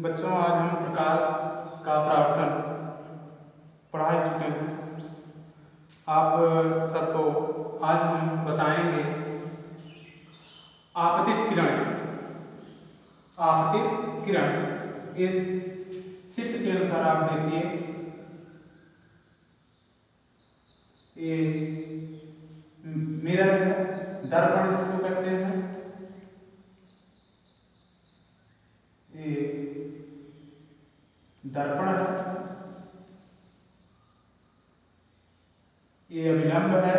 बच्चों, आज हम प्रकाश का परावर्तन पढ़ा ही चुके हैं। आप सबको आज हम बताएंगे आपतित किरण। आपतित किरण इस चित्र के अनुसार आप देखिए, ये मिरर है, दर्पण जिसको कहते हैं। ये दर्पण है, ये अभिलंब है,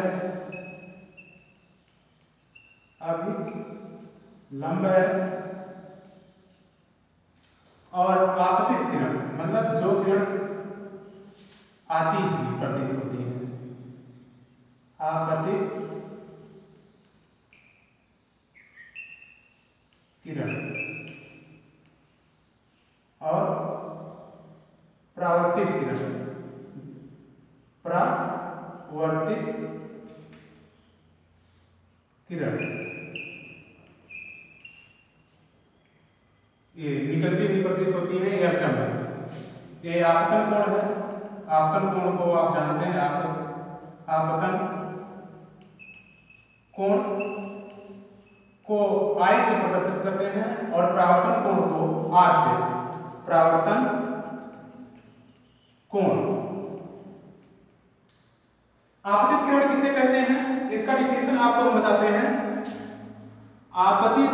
अभिलंब है, और आपतित किरण मतलब जो किरण आती हुई प्रतीत होती है, आपतित किरण, और परावर्तित किरण। परावर्तित किरण ये निकलती हुई प्रतीत होती है। ये अभिलंब है। ये आपतन कोण है। आपतन कोण को आप जानते हैं। आपतन कोण को I से प्रदर्शित करते हैं और परावर्तन कोण को R से। परावर्तन कोण। आपतित किरण किसे कहते हैं, इसका डिफिनेशन आपको हम बताते हैं। आपतित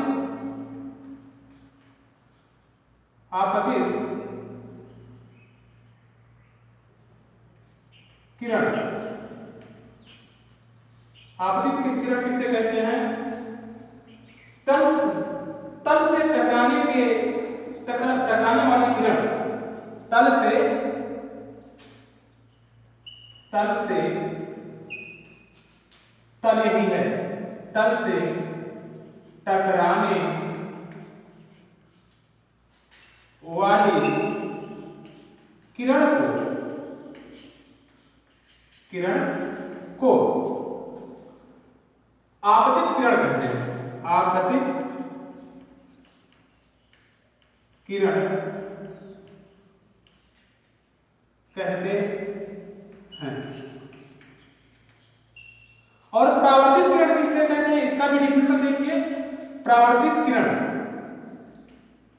किरण, आपतित किरण किसे कहते हैं? तल से टकराने वाली किरण, तल से तल ही है, तल से टकराने वाली किरण को आपतित किरण कहते हैं। आपतित किरण कहते हैं। और परावर्तित किरण किससे कहते हैं, इसका भी डिफिनेशन देखिए। परावर्तित किरण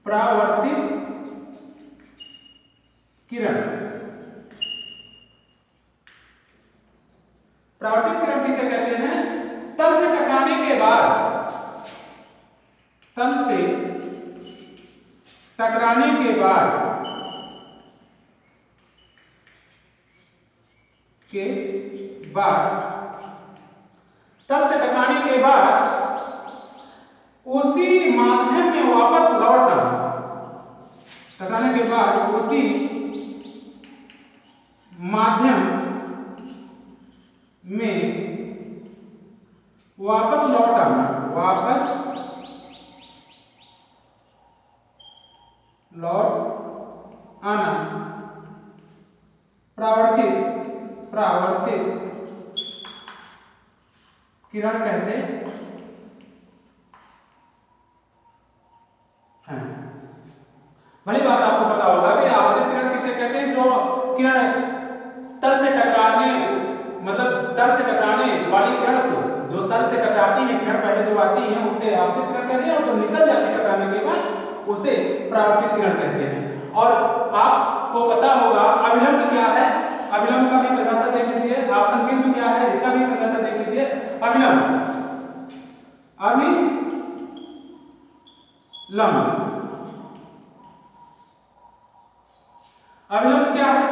परावर्तित किरण किसे कहते हैं? तल से टकराने के बाद उसी माध्यम में वापस लौट आना। टकराने के बाद उसी माध्यम में वापस लौट आना। परावर्तित किरण कहते हैं। भली बात आपको पता होगा कि आपतित किरण किसे कहते हैं? जो किरण तल से टकराने वाली किरण को, जो तल से टकराती है किरण, पहले जो आती है उसे आपतित किरण कहते हैं, और जो निकल जाती है टकराने के बाद उसे परावर्तित किरण कहते हैं। और आपको पता होगा अभिलंब क्या है। अभिलंब का भी परिभाषा देख लीजिए। आपतन बिंदु क्या है, इसका भी परिभाषा देख लीजिए। अभिलंब क्या है?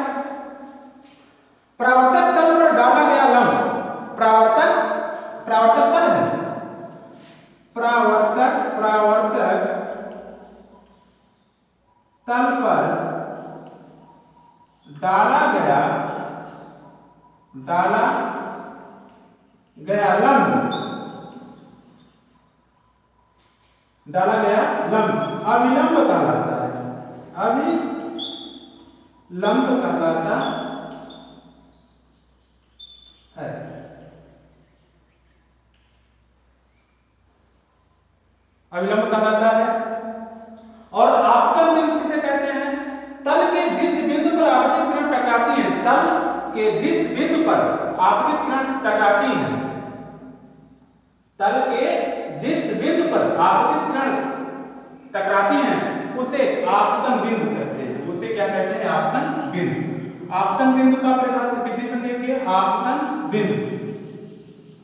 परावर्तक तल पर डाला गया लंब। परावर्तक तल है। परावर्तक तल पर डाला गया लंब अभिलंब कहलाता है। अभिलंब कहलाता है। अभिलंब कहलाता है। और आपतन बिंदु किसे कहते हैं? के जिस बिंदु पर आपतित किरण टकराती हैं, तल के जिस बिंदु पर आपतित किरण टकराती हैं उसे आपतन बिंदु कहते हैं। उसे क्या कहते हैं? आपतन बिंदु। आपतन बिंदु का डेफिनेशन देखिए, आपतन बिंदु,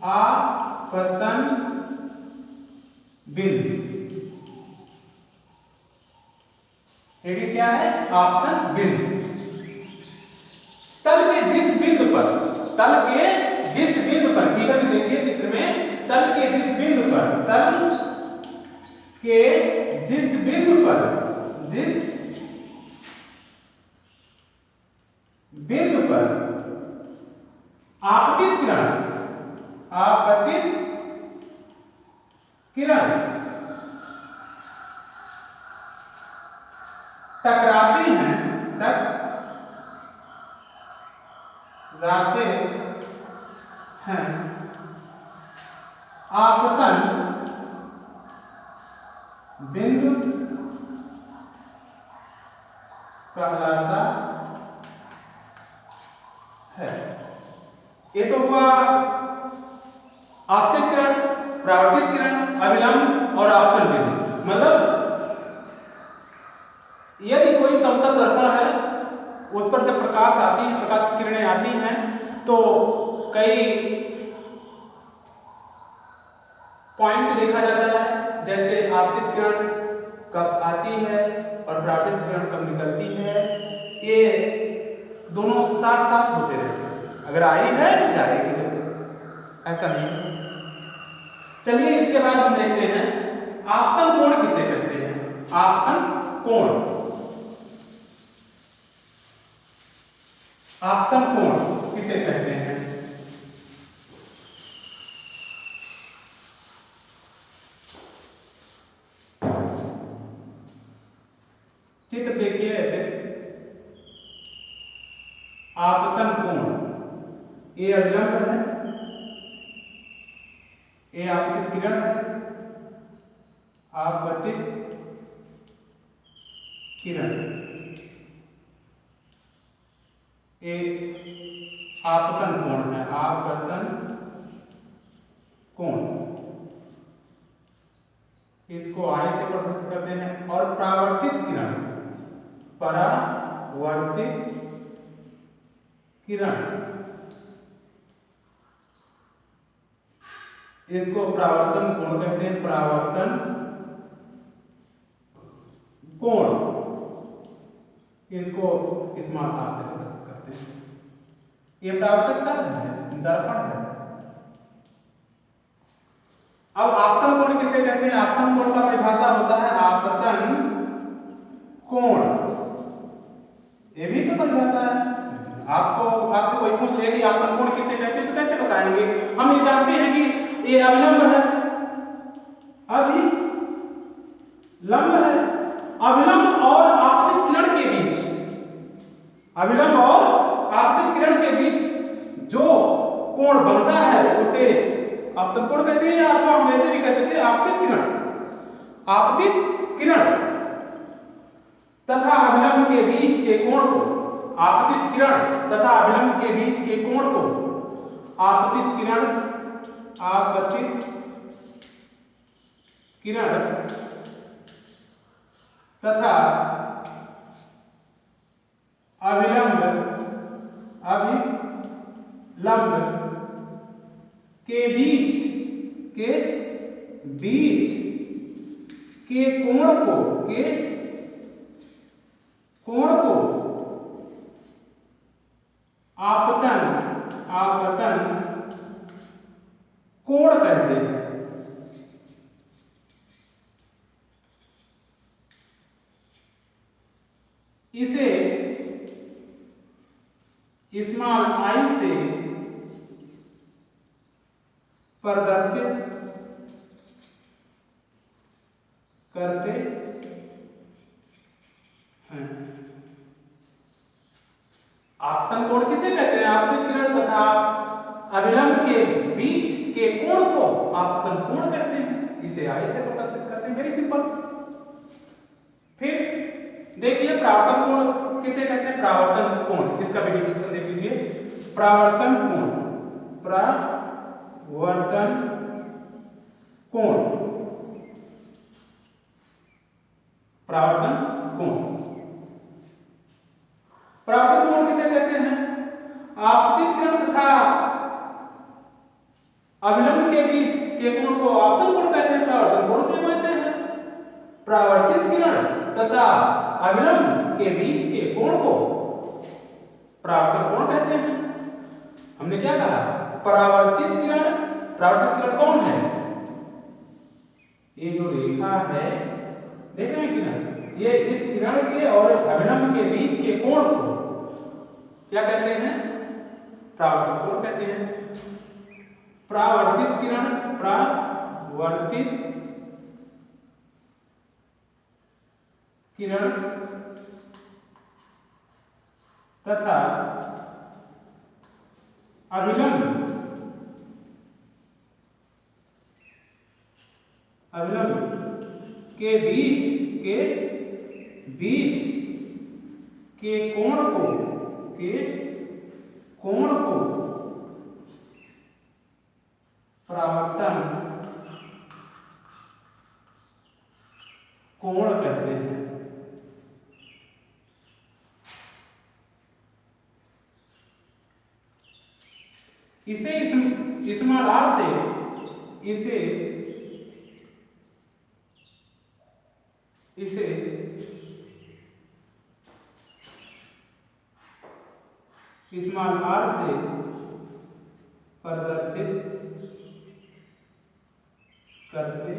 आपतन बिंदु ये क्या है? आपतन बिंदु। तल के जिस बिंदु पर, तल के जिस बिंदु पर, फिगर में देखिए चित्र में, तल के जिस बिंदु पर, तल के जिस बिंदु पर, जिस बिंदु पर आपतित किरण, आपतित किरण टकराती हैं, टकराते हैं, आपतन बिंदु कहलाता है। ये तो हुआ आपतित किरण, परावर्तित किरण, अभिलंब और आपतन बिंदु। मतलब यदि कोई समतल दर्पण है, उस पर जब प्रकाश आती है, प्रकाश की किरणें आती हैं, तो कई पॉइंट देखा जाता है, जैसे आपतित किरण कब आती है और परावर्तित किरण कब निकलती है। ये दोनों साथ साथ होते रहते हैं, अगर आई है तो जाएगी, जब ऐसा नहीं। चलिए इसके बाद हम देखते हैं आपतन कोण किसे कहते हैं। आपतन कोण, आपतन कोण किसे कहते हैं? चित्र देखिए ऐसे, आपतन कोण, ये अभिलंब है, ये आपतित किरण है, आपतित किरण, ये आपतन कोण है, आपतन कोण। इसको आई से प्रदर्शित करते हैं। और परावर्तित किरण, परावर्तित किरण, इसको परावर्तन कोण कहते हैं। परावर्तन कोण, इसको इस मात्रा से प्रदर्शित करते हैं। ये परावर्तक तल है, दर्पण है। अब आपतन कोण किसे कहते हैं? आपतन कोण का परिभाषा होता है आपतन कोण, ये भी तो परिभाषा है। आपको, आपसे कोई पूछ ले कि आपतन कोण किसे कहते हैं, तो कैसे बताएंगे? हम ये जानते हैं कि ये अभिलंब है, अभिलंब है, अभिलंब और आपतित किरण के बीच, अभिलंब और आपतित किरण के बीच जो कोण बनता है उसे आपतन कोण कहते हैं, या हम वैसे भी कह सकते हैं आपतित किरण। आपतित किरण तथा अभिलंब के बीच के कोण को, आपतित किरण तथा अभिलंब के बीच के कोण को आपतित किरण, आपतित किरण तथा अभिलंब, अभिलंब के बीच के कोण को, कोण को आपतन कोण कहते हैं। इसे स्मॉल आई से प्रदर्शित करते हैं। आपतन कोण किसे कहते हैं? आपतित किरण तथा अभिलंब के बीच के कोण को आपतन कोण कहते हैं। इसे आई से प्रदर्शित करते हैं, वेरी सिंपल। फिर देखिए परावर्तन कोण किसे कहते हैं? परावर्तन कोण, इसका भी डेफिनेशन देख लीजिए। परावर्तन कोण, परावर्तन कोण, परावर्तन कोण। परावर्तन कोण किसे कहते हैं? आपतित किरण तथा अभिलंब के बीच के कोण को आपतन कोण कहते हैं। परावर्तन कोण से वैसे है, परावर्तित किरण तथा अभिलंब के बीच के कोण को परावर्तन कोण कहते हैं। हमने क्या कहा? परावर्तित किरण, परावर्तित किरण कौन है? ये जो रेखा है, देख रहे हैं किरण, ये इस किरण के और अभिलंब के बीच के कोण को क्या कहते हैं? परावर्तित कोण कहते हैं। परावर्तित किरण, परावर्तित किरण तथा अभिलंब के बीच के कोण को परावर्तन कोण कहते हैं। इसे स्मॉल आर से इसे स्मॉल आर से प्रदर्शित करते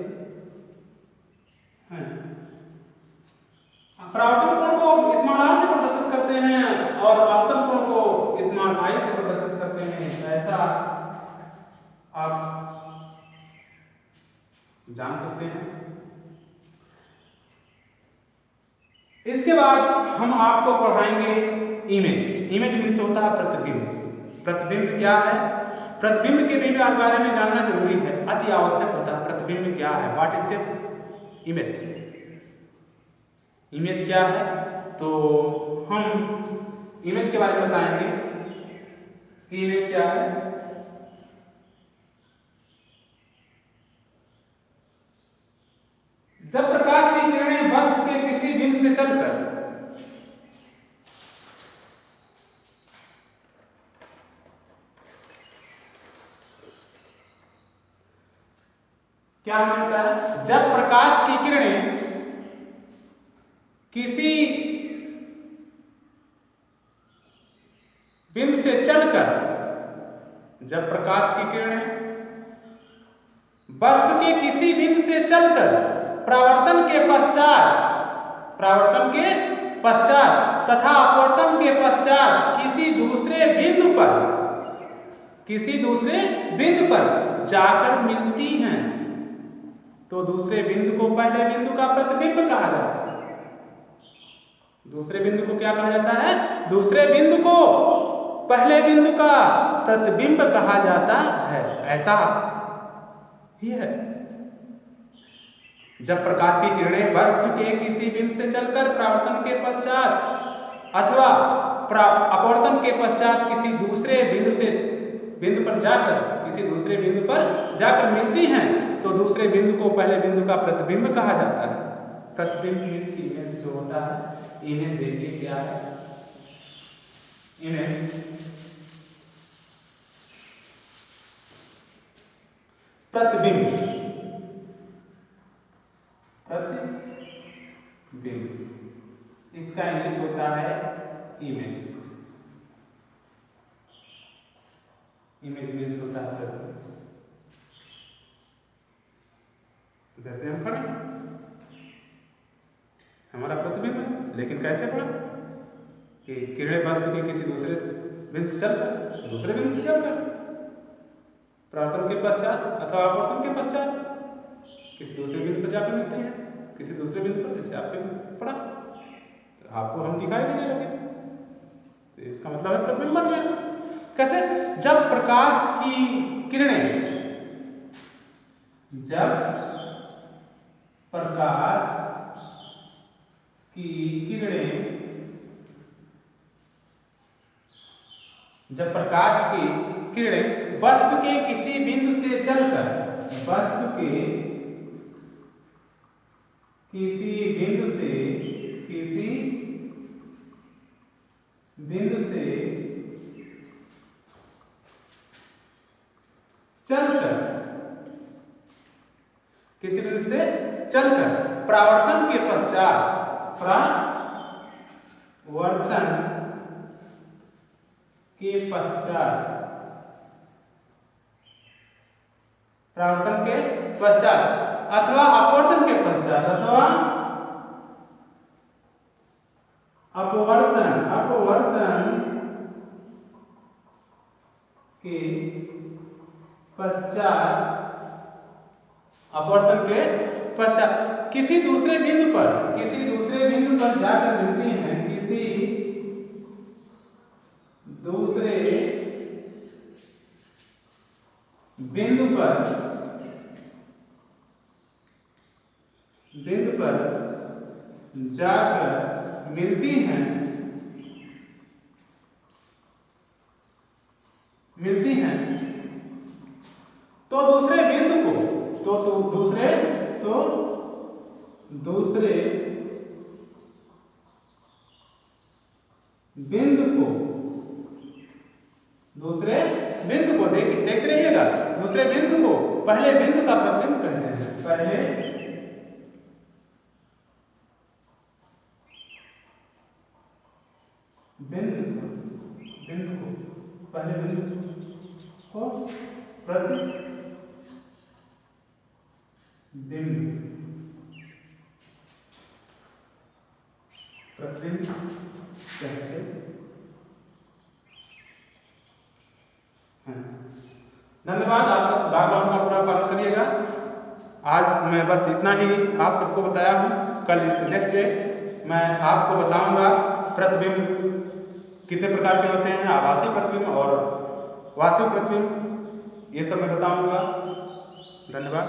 हैं। परावर्तन कोण को स्मॉल आर से प्रदर्शित करते हैं और आपतन कोण को स्मॉल आई से प्रदर्शित करते हैं। ऐसा आप जान सकते हैं। इसके बाद हम आपको पढ़ाएंगे इमेज। इमेज मीन्स होता है प्रतिबिंब। प्रतिबिंब क्या है? प्रतिबिंब के बारे में जानना जरूरी है, अति आवश्यक होता है। प्रतिबिंब क्या है? What is a image? Image क्या है? तो हम इमेज के बारे में बताएंगे कि इमेज क्या है। जब प्रकाश की किरणें वस्तु के किसी बिंदु से चलकर क्या मिलता है? जब प्रकाश की किरणें किसी बिंदु से चलकर, जब प्रकाश की किरणें वस्तु के किसी बिंदु से चलकर परावर्तन के पश्चात तथा अपवर्तन के पश्चात किसी दूसरे बिंदु पर जाकर मिलती हैं, तो दूसरे बिंदु को पहले बिंदु का प्रतिबिंब कहा जाता है। दूसरे बिंदु को क्या कहा जाता है? दूसरे बिंदु को पहले बिंदु का प्रतिबिंब कहा जाता है। ऐसा ही है। जब प्रकाश की किरणें वस्तु के किसी बिंदु से चलकर परावर्तन के पश्चात अथवा अपवर्तन के पश्चात किसी दूसरे बिंदु पर जाकर मिलती हैं, तो दूसरे बिंदु को पहले बिंदु का प्रतिबिंब कहा जाता है। प्रतिबिंब मीन्स इमेज जो होता है। इमेज देखिए क्या है? इमेज प्रतिबिंब, इसका इंग्लिश होता है इमेज। इमेज मीन्स होता है प्रतिबिंब। जैसे हम पढ़े, हमारा प्रतिबिंब है, लेकिन कैसे पढ़ा? कि किरणें वस्तु के किसी दूसरे बिंदु से चलकर परावर्तन के पश्चात अथवा अपवर्तन के पश्चात किसी दूसरे बिंदु पर जाकर मिलती है, किसी दूसरे बिंदु पर। जैसे आपने पढ़ा, तो आपको हम दिखाई देने लगे, तो इसका मतलब है प्रतिबिंब बन गया। कैसे? जब प्रकाश की किरणें जब प्रकाश की किरण वस्तु के किसी बिंदु से चलकर वस्तु के किसी बिंदु से चलकर परावर्तन के पश्चात अथवा अपवर्तन के पश्चात अपवर्तन के पश्चात किसी दूसरे बिंदु पर जाकर मिलती हैं, किसी दूसरे बिंदु पर जाकर मिलती हैं, तो दूसरे बिंदु को दूसरे बिंदु को देखते रहिएगा। दूसरे बिंदु को पहले बिंदु का प्रतिबिंब कहते हैं। पहले बिंदु को प्रतिबिंब कहते हैं। धन्यवाद। आप सब लॉकडाउन का पूरा पालन करिएगा। आज मैं बस इतना ही आप सबको बताया हूँ। कल इस नेक्स्ट डे मैं आपको बताऊंगा प्रतिबिंब कितने प्रकार के होते हैं, आभासी प्रतिबिंब और वास्तविक प्रतिबिंब, ये सब मैं बताऊंगा। धन्यवाद।